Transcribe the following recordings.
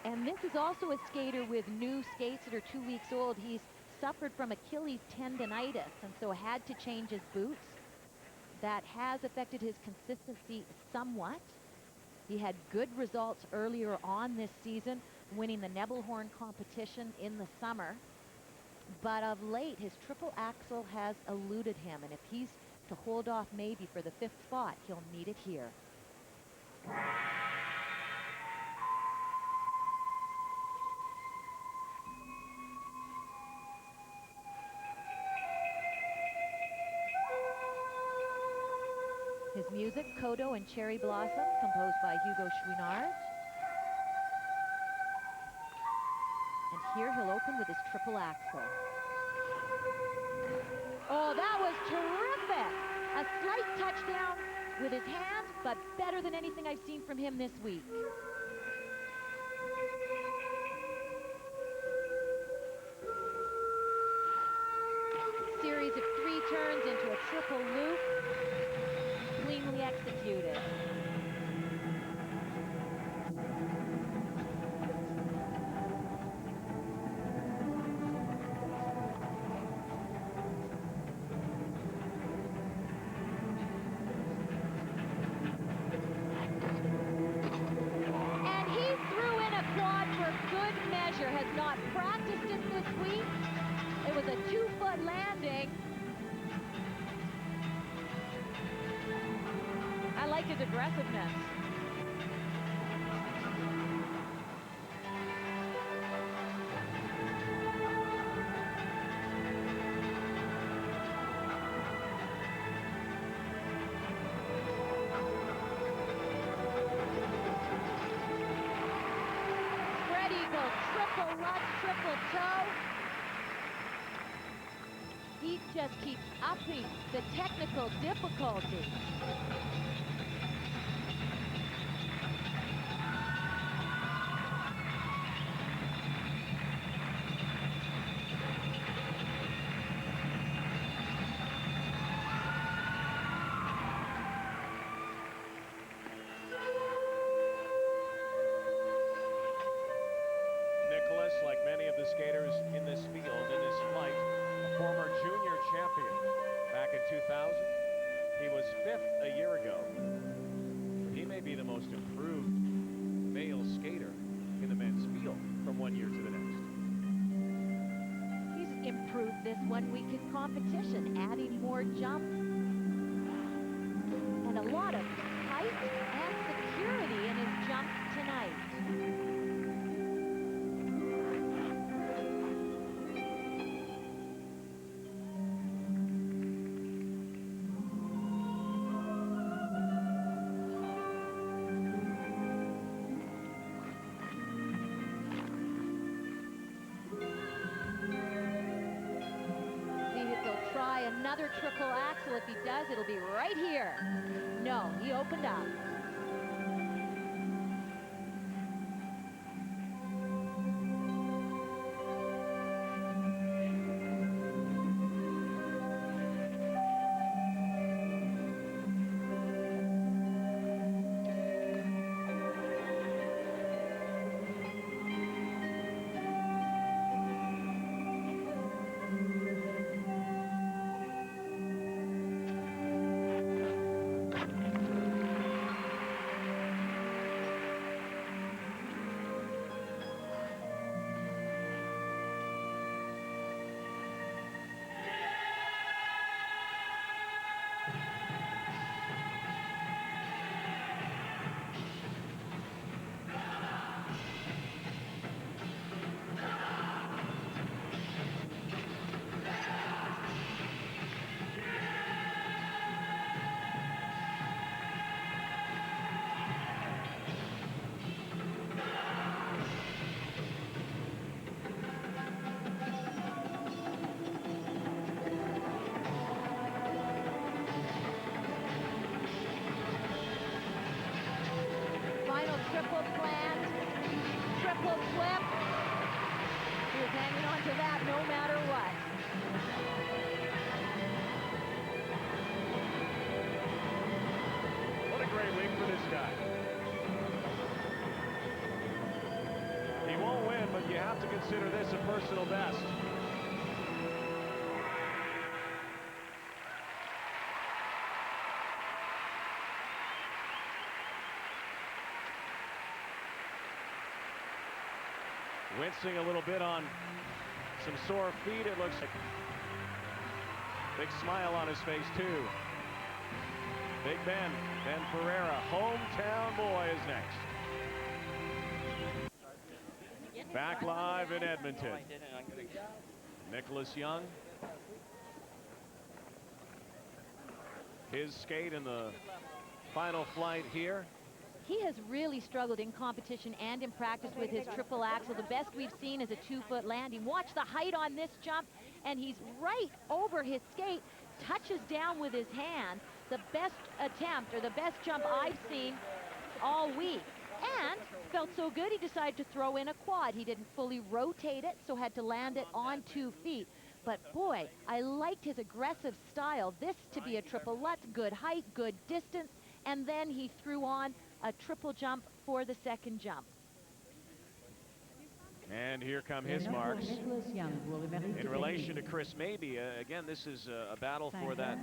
And this is also a skater with new skates that are 2 weeks old. He's suffered from Achilles tendonitis and so had to change his boots. That has affected his consistency somewhat. He had good results earlier on this season, winning the Nebelhorn competition in the summer. But of late, his triple axel has eluded him, and if he's to hold off maybe for the 5th spot, he'll need it here. His music, Kodo and Cherry Blossom, composed by Hugo Chouinard. And here he'll open with his triple axel. Oh, that was terrific! A slight touchdown with his hands, but better than anything I've seen from him this week. Series of 3 turns into a triple loop, cleanly executed. Has not practiced it this week. It was a 2-foot landing. I like his aggressiveness. Triple lutz, triple toe. He just keeps upping the technical difficulty. Like many of the skaters in this field, in this flight, a former junior champion back in 2000. He was 5th a year ago. He may be the most improved male skater in the men's field from one year to the next. He's improved this 1 week in competition, adding more jump and a lot of height and security in his jump tonight. Another triple axel. If he does, it'll be right here. No, he opened up. have to consider this a personal best. Wincing a little bit on some sore feet, it looks like. Big smile on his face, too. Big Ben Ferreira, hometown boy, is next. Back live in Edmonton. Nicholas Young. His skate in the final flight here. He has really struggled in competition and in practice with his triple axel. The best we've seen is a 2-foot landing. Watch the height on this jump, and he's right over his skate, touches down with his hand. The best attempt, or the best jump I've seen all week. And felt so good, he decided to throw in a quad. He didn't fully rotate it, so had to land it on 2 feet. But boy, I liked his aggressive style. This to be a triple Lutz, good height, good distance, and then he threw on a triple jump for the second jump. And here come his marks. In relation to Chris Mabey, again, this is a battle for that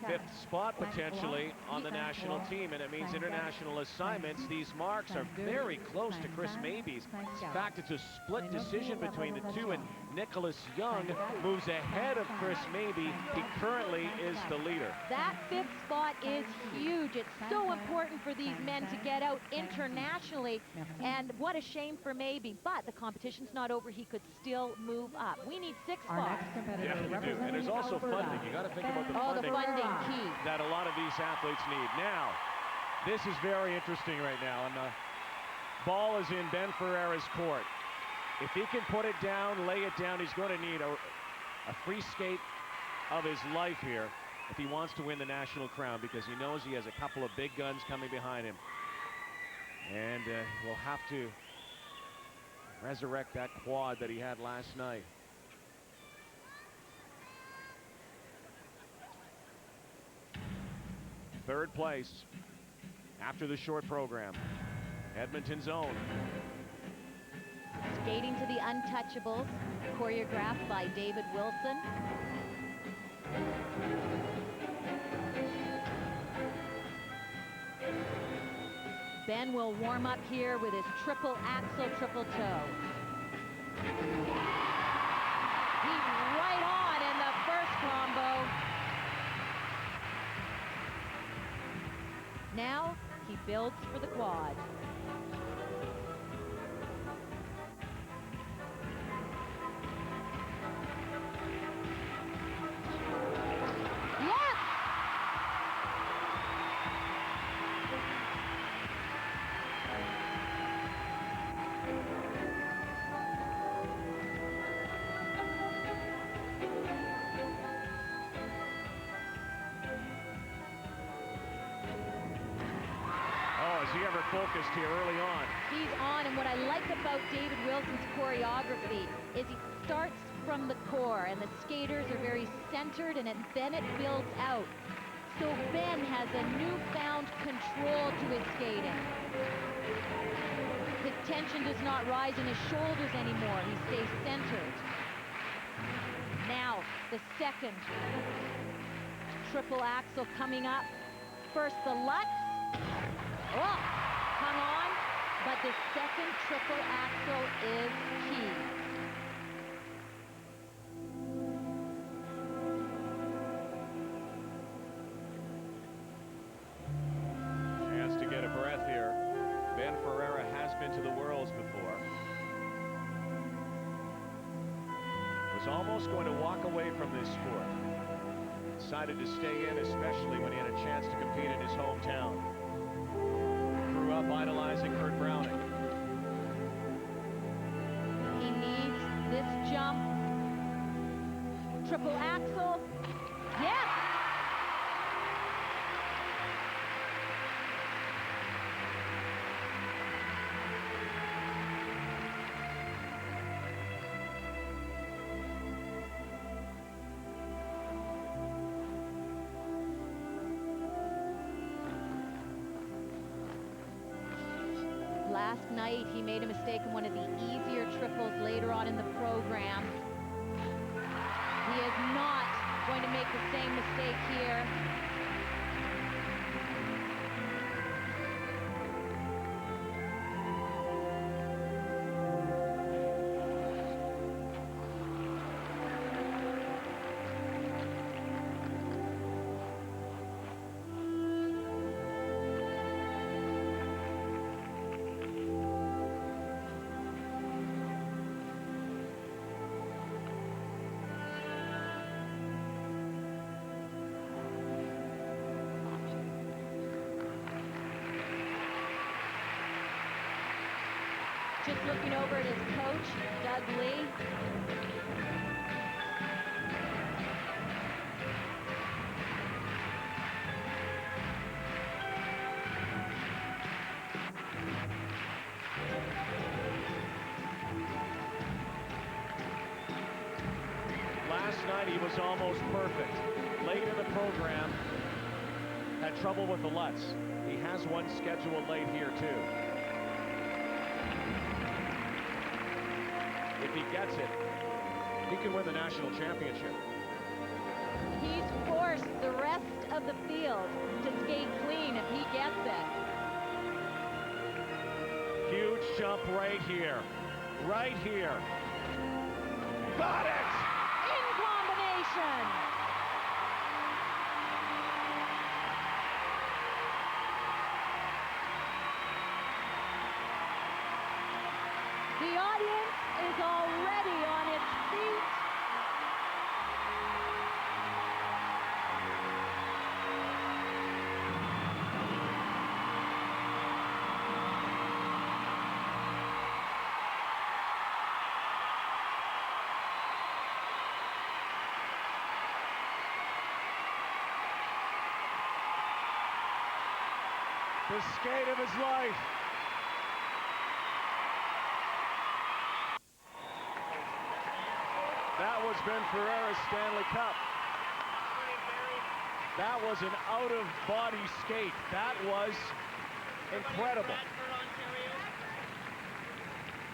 5th spot potentially on the national team, and it means international assignments. These marks are very close to Chris Mabey's. In fact, it's a split decision between the two, and Nicholas Young moves ahead of Chris Mabey. He currently is the leader. That 5th spot is huge. It's so important for these men to get out internationally, and what a shame for Mabey. But the competition's not over. He could still move up. We need 6 spots. Yeah, you do. And there's also funding. You got to think about the funding. The funding key that a lot of these athletes need. Now, this is very interesting right now, and the ball is in Ben Ferreira's court. If he can put it down, lay it down, he's going to need a free skate of his life here if he wants to win the national crown, because he knows he has a couple of big guns coming behind him. And we'll have to resurrect that quad that he had last night. Third place after the short program. Edmonton's own. Skating to the Untouchables, choreographed by David Wilson. Ben will warm up here with his triple axel, triple toe. He's right on in the first combo. Now he builds for the quad. Yes! Is he ever focused here early on? He's on, and what I like about David Wilson's choreography is he starts from the core, and the skaters are very centered, and then it builds out. So Ben has a newfound control to his skating. His tension does not rise in his shoulders anymore. He stays centered. Now, the second triple axel coming up. First, the Lutz. Oh, hung on, but the second triple axel is key. Chance to get a breath here. Ben Ferreira has been to the Worlds before. Was almost going to walk away from this sport. Decided to stay in, especially when he had a chance to compete in his hometown. Grew up idolizing Kurt Browning. He needs this jump. Triple axel. Yes! last night he made a mistake in one of the easier triples later on in the program. He is not going to make the same mistake here. Just looking over at his coach, Doug Lee. Last night he was almost perfect. Late in the program, had trouble with the Lutz. He has one scheduled late here too. If he gets it, he can win the national championship. He's forced the rest of the field to skate clean if he gets it. Huge jump right here. Right here. Got it! In combination! The audience is already on its feet. The skate of his life. That was Ben Ferreira's Stanley Cup. That was an out-of-body skate. That was incredible.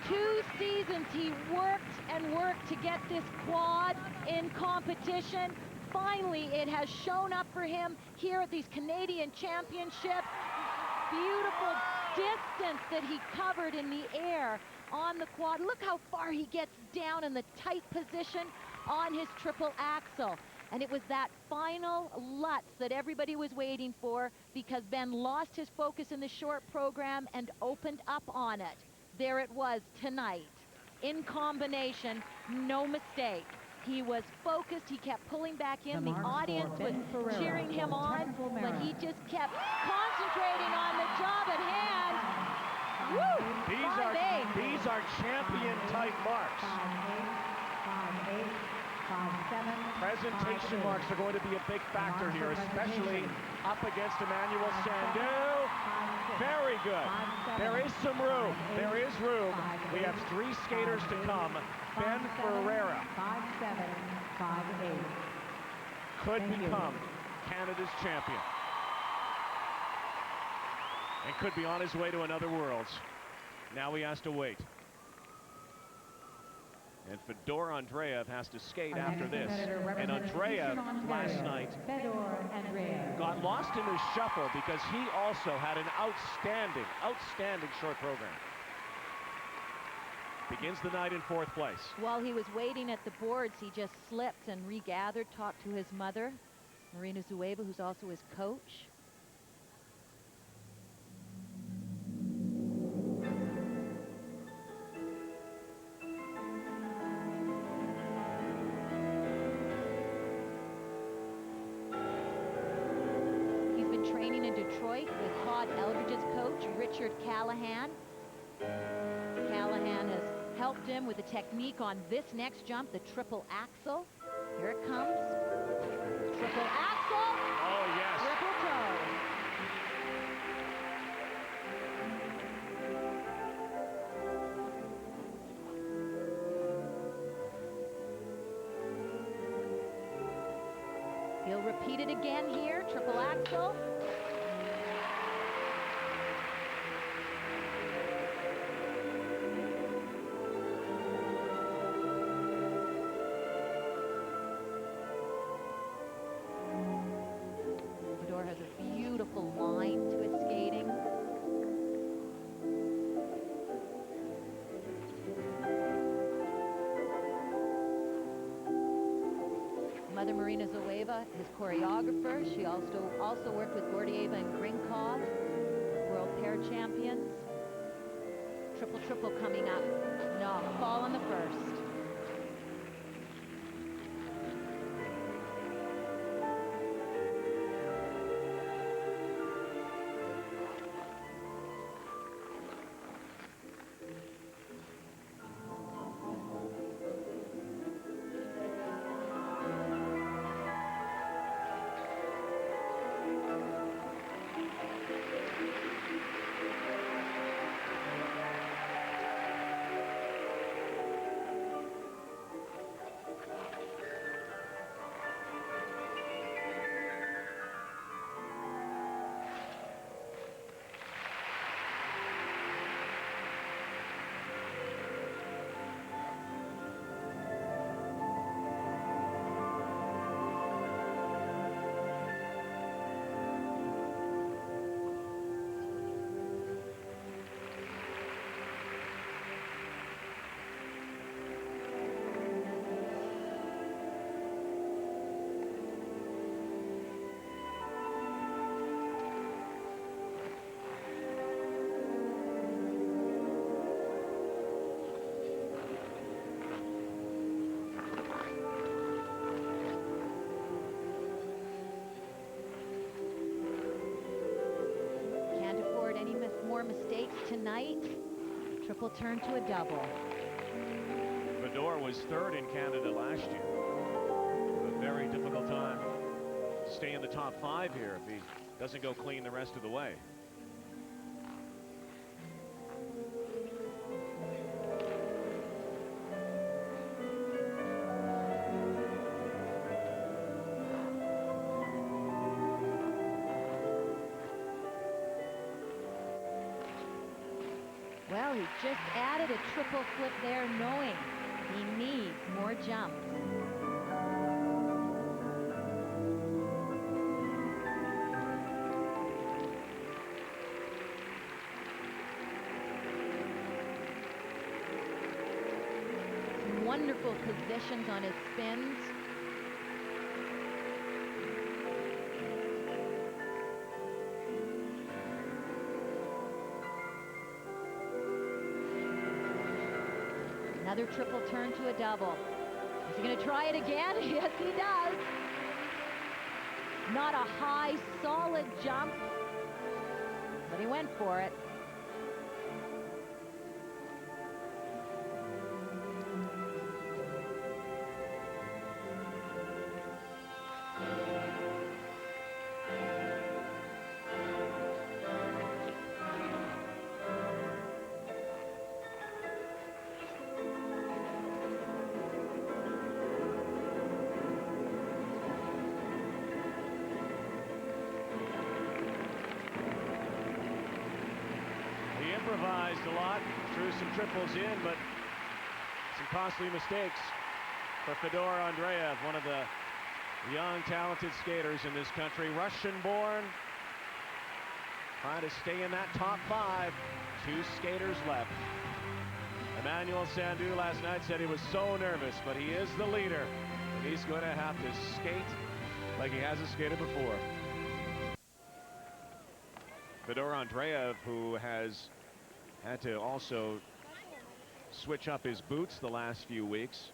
2 seasons he worked and worked to get this quad in competition. Finally, it has shown up for him here at these Canadian Championships. Beautiful distance that he covered in the air on the quad. Look how far he gets down in the tight position on his triple axel. And it was that final Lutz that everybody was waiting for, because Ben lost his focus in the short program and opened up on it. There it was tonight. In combination, no mistake. He was focused, he kept pulling back in. The audience was cheering him on, but he just kept concentrating on the job at hand. Woo! These are champion-type marks. Presentation marks are going to be a big factor here, especially up against Emmanuel Sandhu. Very good. There is some room. There is room. We have 3 skaters to come. Ben Ferreira could become Canada's champion. And could be on his way to another Worlds. Now he has to wait. And Fedor Andreev has to skate after this. And Andreev last night got lost in his shuffle because he also had an outstanding short program. Begins the night in 4th place. While he was waiting at the boards, he just slipped and regathered, talked to his mother, Marina Zueba, who's also his coach. He's been training in Detroit with Todd Eldridge's coach, Richard Callahan. Callahan has helped him with the technique on this next jump, the triple axel. Here it comes. Triple axel. Oh, yes. Triple toe. He'll repeat it again here, triple axel. Mother Marina Zoeva, his choreographer. She also worked with Gordieva and Grinkov, world pair champions. Triple, triple coming up. No, fall on the first. Mistakes tonight. Triple turn to a double. Fedor was third in Canada last year. A very difficult time to stay in the top 5 here if he doesn't go clean the rest of the way. Well, he just added a triple flip there, knowing he needs more jumps. Some wonderful positions on his spins. Another triple turn to a double. Is he going to try it again? Yes, he does. Not a high, solid jump, but he went for it. Improvised a lot, threw some triples in, but some costly mistakes for Fedor Andreev, one of the young, talented skaters in this country. Russian-born, trying to stay in that top 5. 2 skaters left. Emmanuel Sandhu last night said he was so nervous, but he is the leader, and he's going to have to skate like he hasn't skated before. Fedor Andreev, who has had to also switch up his boots the last few weeks.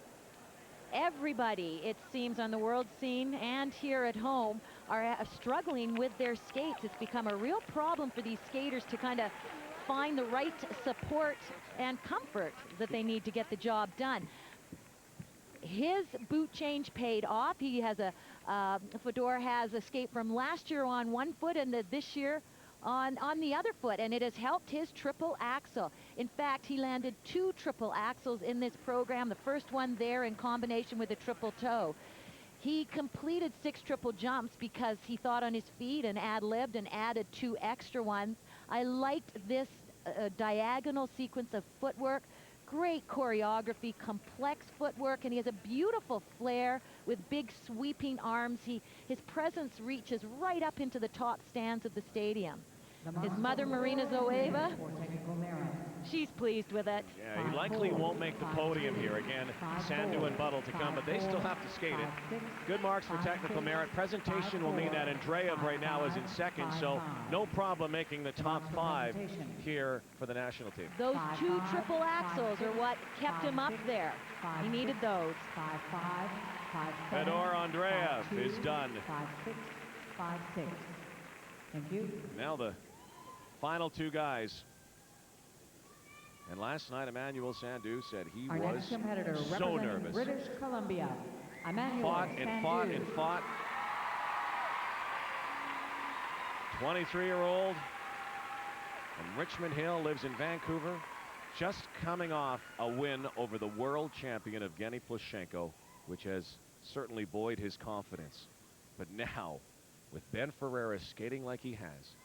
Everybody, it seems, on the world scene and here at home are struggling with their skates. It's become a real problem for these skaters to kind of find the right support and comfort that they need to get the job done. His boot change paid off. He has Fedor has a skate from last year on one foot and this year on the other foot, and it has helped his triple axel. In fact, he landed 2 triple axels in this program, the first one there in combination with a triple toe. He completed 6 triple jumps because he thought on his feet and ad-libbed and added 2 extra ones. I liked this diagonal sequence of footwork. Great choreography, complex footwork, and he has a beautiful flair with big sweeping arms. His presence reaches right up into the top stands of the stadium. His mother, Marina Zoeva, She's pleased with it. Yeah, he likely won't make the podium here. Again, Sandhu and Buttle to come, but they still have to skate it. Good marks for technical merit. Presentation will mean that Andreev right now is in second, so no problem making the top 5 here for the national team. Those 2 triple axles are what kept him up there. He needed those. Fedor Andreev is done. 5-6. Thank you. Now the final 2 guys. And last night, Emmanuel Sandhu said he Our was next competitor so representing nervous. British Columbia, Emmanuel Fought and fought and fought. 23-year-old from Richmond Hill, lives in Vancouver, just coming off a win over the world champion Evgeny Plushenko, which has certainly buoyed his confidence. But now, with Ben Ferreira skating like he has,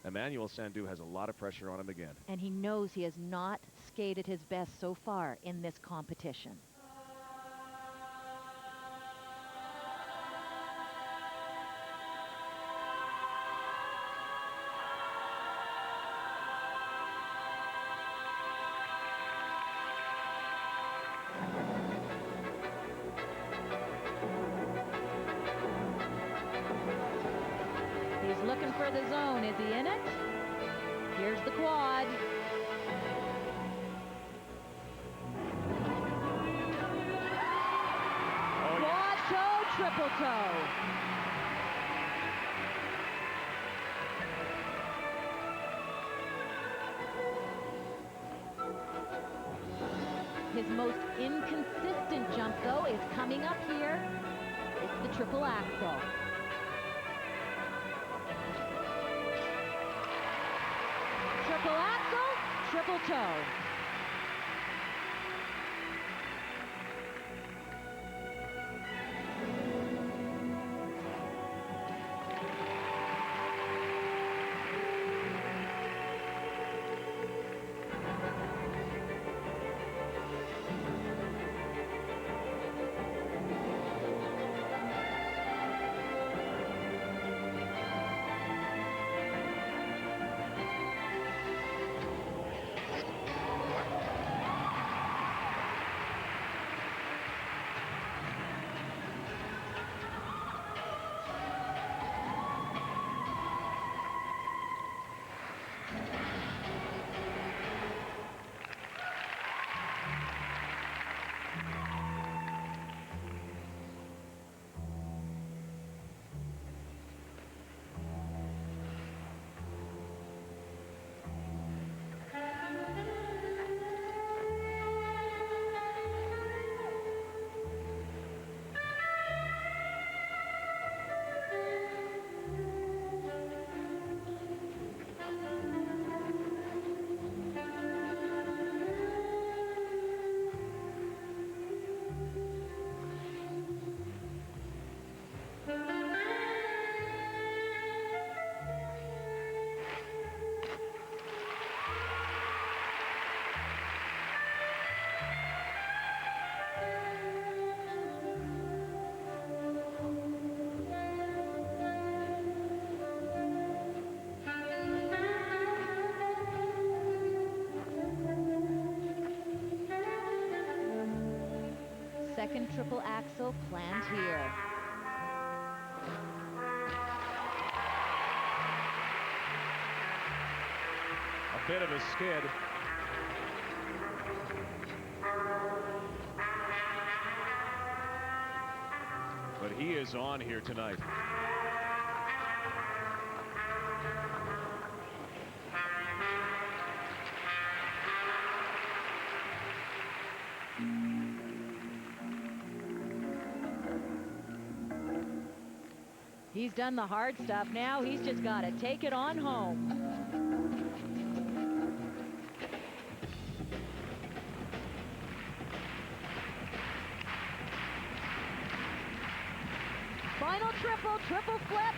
Emmanuel Sandhu has a lot of pressure on him again. And he knows he has not skated his best so far in this competition. He's looking for the zone. Is he in it? Here's the quad. Oh, Quad toe, triple toe. His most inconsistent jump, though, is coming up here. It's the triple axel. Triple axel, triple toe. Second triple axel planned here. a bit of a skid. But he is on here tonight. He's done the hard stuff. Now he's just got to take it on home. Final triple, triple flip.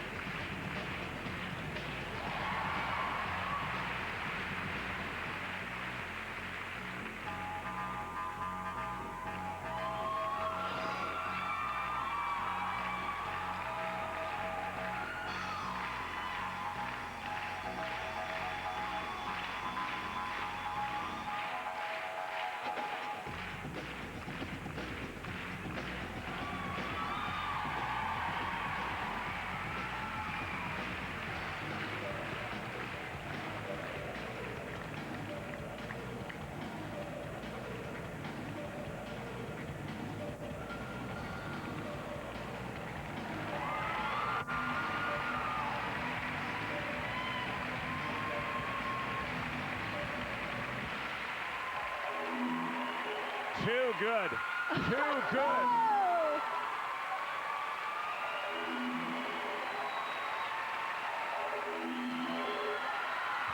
Too good. Too good. Oh!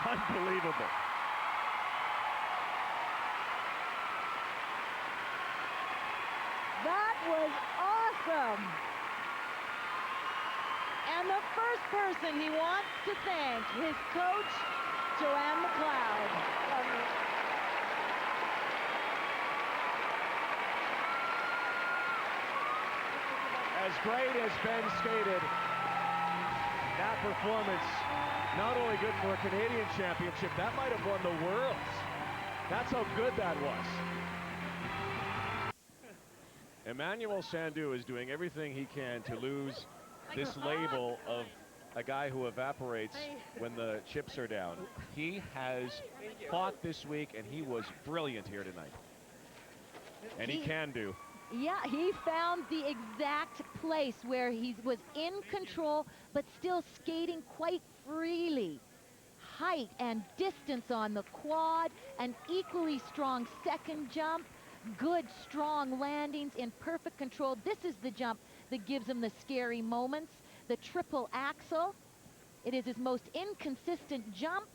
Unbelievable. That was awesome. And the first person he wants to thank, his coach, Joanne McLeod. As great as Ben skated, that performance, not only good for a Canadian championship, that might have won the Worlds. That's how good that was. Emmanuel Sandhu is doing everything he can to lose this label of a guy who evaporates when the chips are down. He has fought this week, and he was brilliant here tonight. And he can do. Yeah, he found the exact place where he was in control, but still skating quite freely. Height and distance on the quad, an equally strong second jump, good, strong landings in perfect control. This is the jump that gives him the scary moments. The triple axel. It is his most inconsistent jump,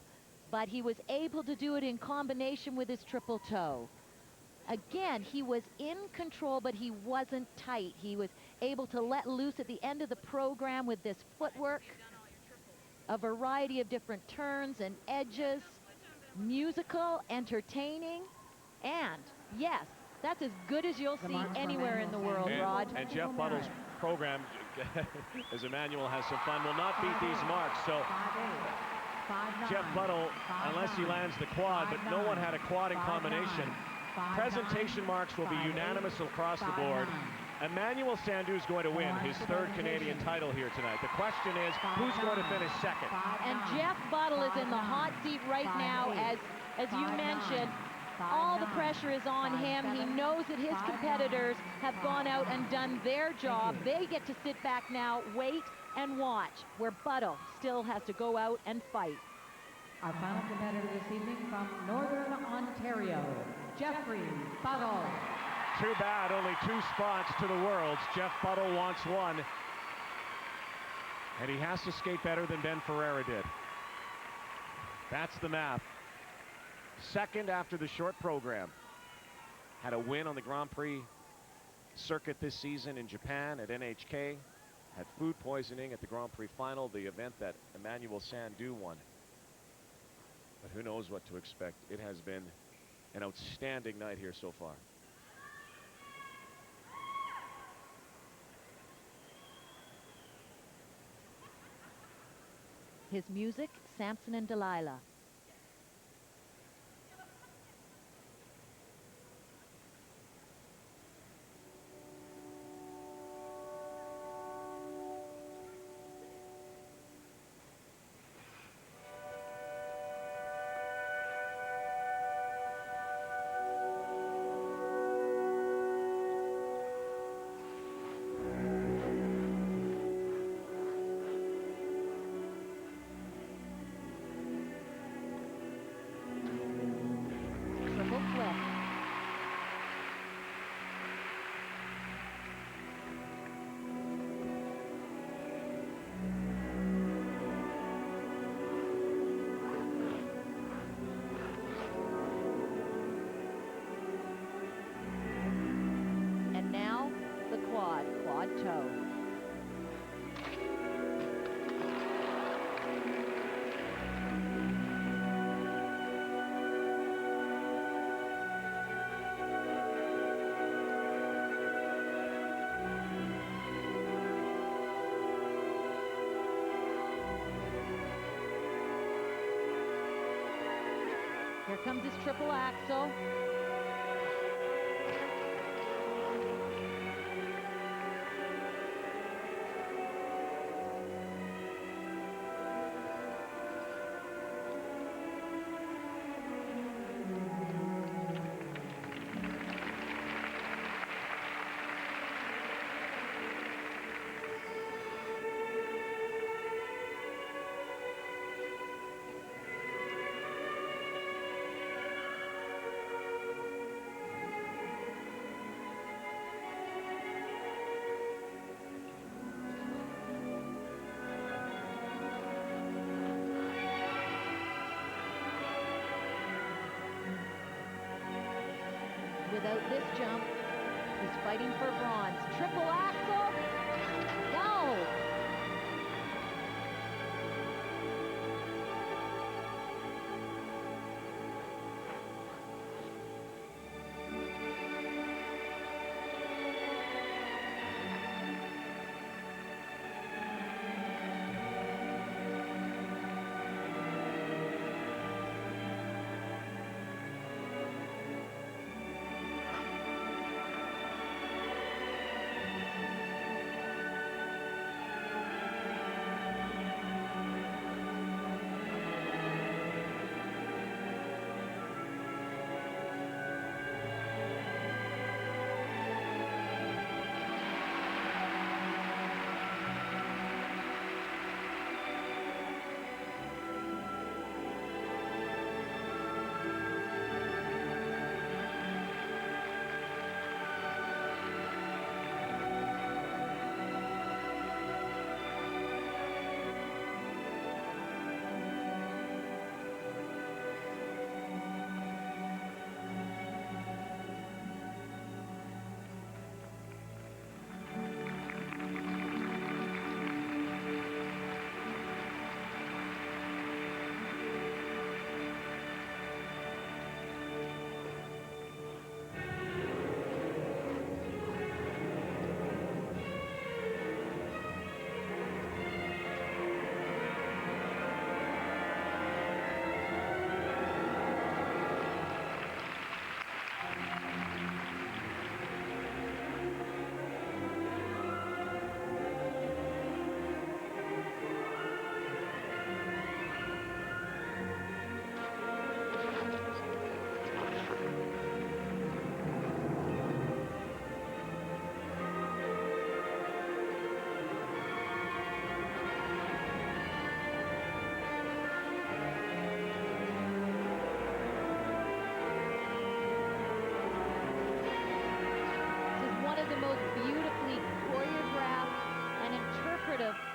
but he was able to do it in combination with his triple toe. Again, he was in control, but he wasn't tight. He was able to let loose at the end of the program with this footwork. A variety of different turns and edges. Musical, entertaining, and yes, that's as good as you'll see anywhere in the world, Rod. And Jeff Buttle's program, as Emmanuel has some fun, will not beat these marks. So Jeff Buttle, unless he lands the quad, but no one had a quad in combination. Presentation marks will be unanimous across the board. Emmanuel Sandhu is going to win his third Canadian title here tonight. The question is, who's going to finish second? And Jeff Buttle is in the hot seat right now, as you mentioned. All the pressure is on him. He knows that his competitors have gone out and done their job. They get to sit back now, wait and watch, where Buttle still has to go out and fight. Our final competitor this evening from Northern Ontario, Jeffrey Buttle. Too bad, only 2 spots to the Worlds. Jeff Buttle wants one. And he has to skate better than Ben Ferreira did. That's the math. Second after the short program. Had a win on the Grand Prix circuit this season in Japan at NHK. Had food poisoning at the Grand Prix final, the event that Emmanuel Sandhu won. But who knows what to expect. It has been an outstanding night here so far. His music, Samson and Delilah. Quad toe. Here comes his triple axel. without this jump, he's fighting for bronze. Triple axel. No.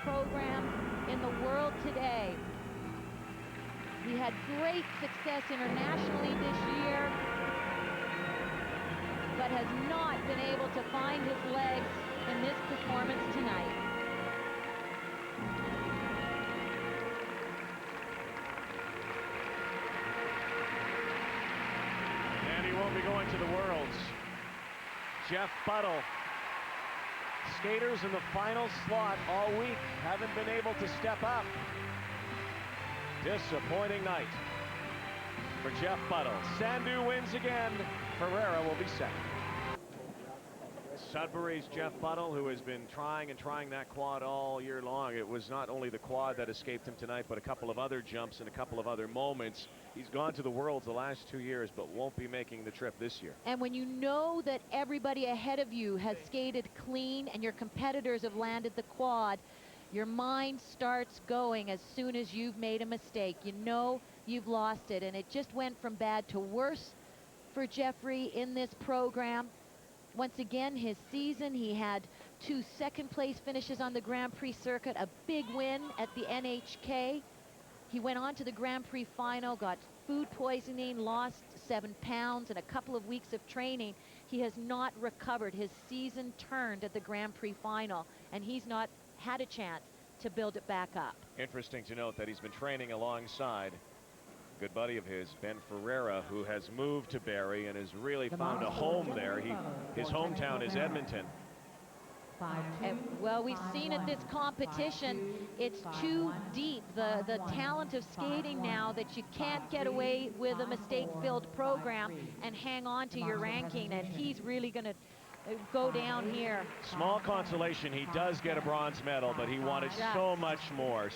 Program in the world today. He had great success internationally this year, but has not been able to find his legs in this performance tonight. And he won't be going to the Worlds. Jeff Buttle. Skaters in the final slot all week haven't been able to step up. Disappointing night for Jeff Buttle. Sandhu wins again. Ferreira will be second. Sudbury's Jeff Buttle, who has been trying that quad all year long. It was not only the quad that escaped him tonight, but a couple of other jumps and a couple of other moments. He's gone to the Worlds the last 2 years, but won't be making the trip this year. And when you know that everybody ahead of you has skated clean and your competitors have landed the quad, your mind starts going as soon as you've made a mistake. You know you've lost it, and it just went from bad to worse for Jeffrey in this program. Once again, his season, he had 2 second-place finishes on the Grand Prix circuit, a big win at the NHK. He went on to the Grand Prix final, got food poisoning, lost 7 pounds, and a couple of weeks of training. He has not recovered. His season turned at the Grand Prix final, and he's not had a chance to build it back up. Interesting to note that he's been training alongside a good buddy of his, Ben Ferreira, who has moved to Barrie and has really found a home there. His hometown is Edmonton. And, well, we've seen at this competition, it's too deep, the talent of skating now, that you can't get away with a mistake-filled program and hang on to your ranking, and he's really going to go down here. Small consolation, he does get a bronze medal, but he wanted so much more,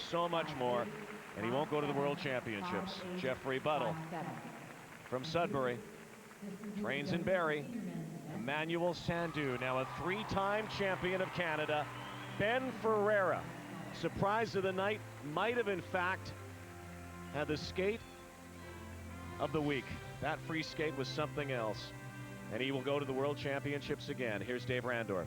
and he won't go to the World Championships. Jeffrey Buttle from Sudbury, trains in Barrie. Emmanuel Sandhu, now a 3-time champion of Canada. Ben Ferreira, surprise of the night, might have in fact had the skate of the week. That free skate was something else, and he will go to the World Championships again. Here's Dave Randorf.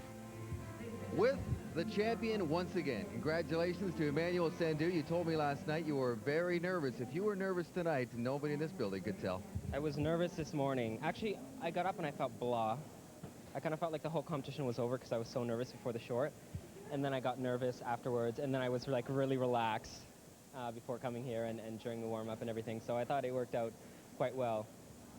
With the champion once again. Congratulations to Emmanuel Sandhu. You told me last night you were very nervous. If you were nervous tonight, nobody in this building could tell. I was nervous this morning. Actually, I got up and I felt blah. I kind of felt like the whole competition was over because I was so nervous before the short. And then I got nervous afterwards, and then I was like really relaxed before coming here and during the warm-up and everything. So I thought it worked out quite well.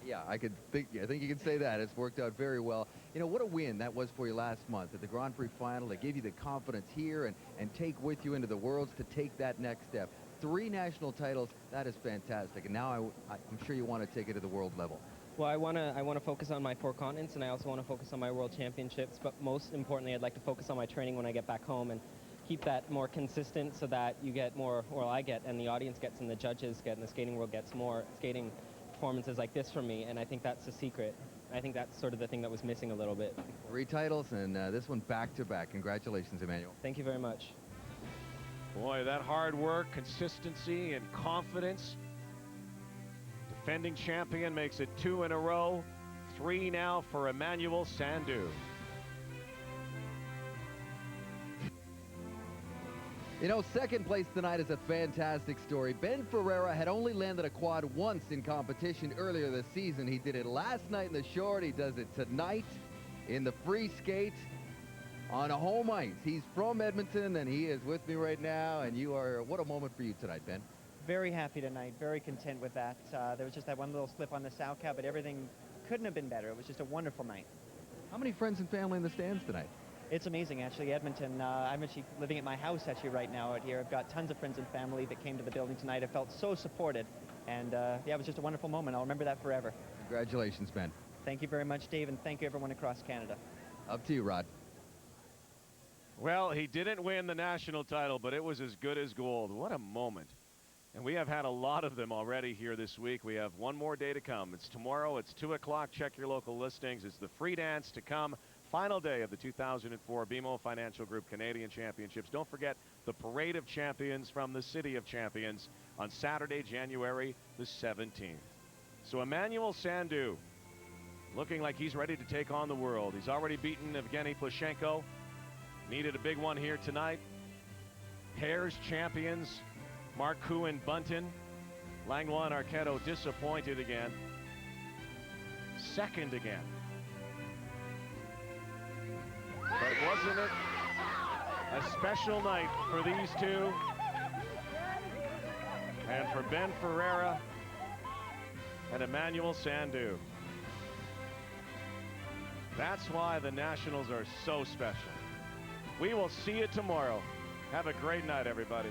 Yeah, I think you can say that. It's worked out very well. You know, what a win that was for you last month at the Grand Prix final. That gave you the confidence here and take with you into the Worlds to take that next step. 3 national titles, that is fantastic. And now I'm sure you want to take it to the world level. Well, I want to focus on my 4 continents, and I also want to focus on my World Championships. But most importantly, I'd like to focus on my training when I get back home and keep that more consistent so that you get more, well, I get, and the audience gets, and the judges get, and the skating world gets more skating performances like this from me. And I think that's the secret. I think that's sort of the thing that was missing a little bit. 3 titles, and this one back-to-back. Congratulations, Emmanuel. Thank you very much. Boy, that hard work, consistency, and confidence. Defending champion makes it 2 in a row. 3 now for Emmanuel Sandhu. You know, second place tonight is a fantastic story. Ben Ferreira had only landed a quad once in competition earlier this season. He did it last night in the short. He does it tonight in the free skate on a home ice. He's from Edmonton, and he is with me right now. And you are, what a moment for you tonight, Ben. Very happy tonight, very content with that. There was just that one little slip on the sow cow, but everything couldn't have been better. It was just a wonderful night. How many friends and family in the stands tonight? It's amazing, actually. Edmonton, I'm actually living at my house actually right now out here. I've got tons of friends and family that came to the building tonight. I felt so supported, and yeah, it was just a wonderful moment. I'll remember that forever. Congratulations, Ben. Thank you very much, Dave, and thank you everyone across Canada. Up to you, Rod. Well, he didn't win the national title, but it was as good as gold. What a moment. And we have had a lot of them already here this week. We have one more day to come. It's tomorrow. It's 2 o'clock. Check your local listings. It's the free dance to come. Final day of the 2004 BMO Financial Group Canadian Championships. Don't forget the Parade of Champions from the City of Champions on Saturday, January the 17th. So Emmanuel Sandhu looking like he's ready to take on the world. He's already beaten Evgeny Plushenko. Needed a big one here tonight. Pairs champions Marcoux and Bunton. Langlois and Arquetto disappointed again. Second again. But wasn't it a special night for these two? And for Ben Ferreira and Emmanuel Sandhu. That's why the Nationals are so special. We will see you tomorrow. Have a great night, everybody.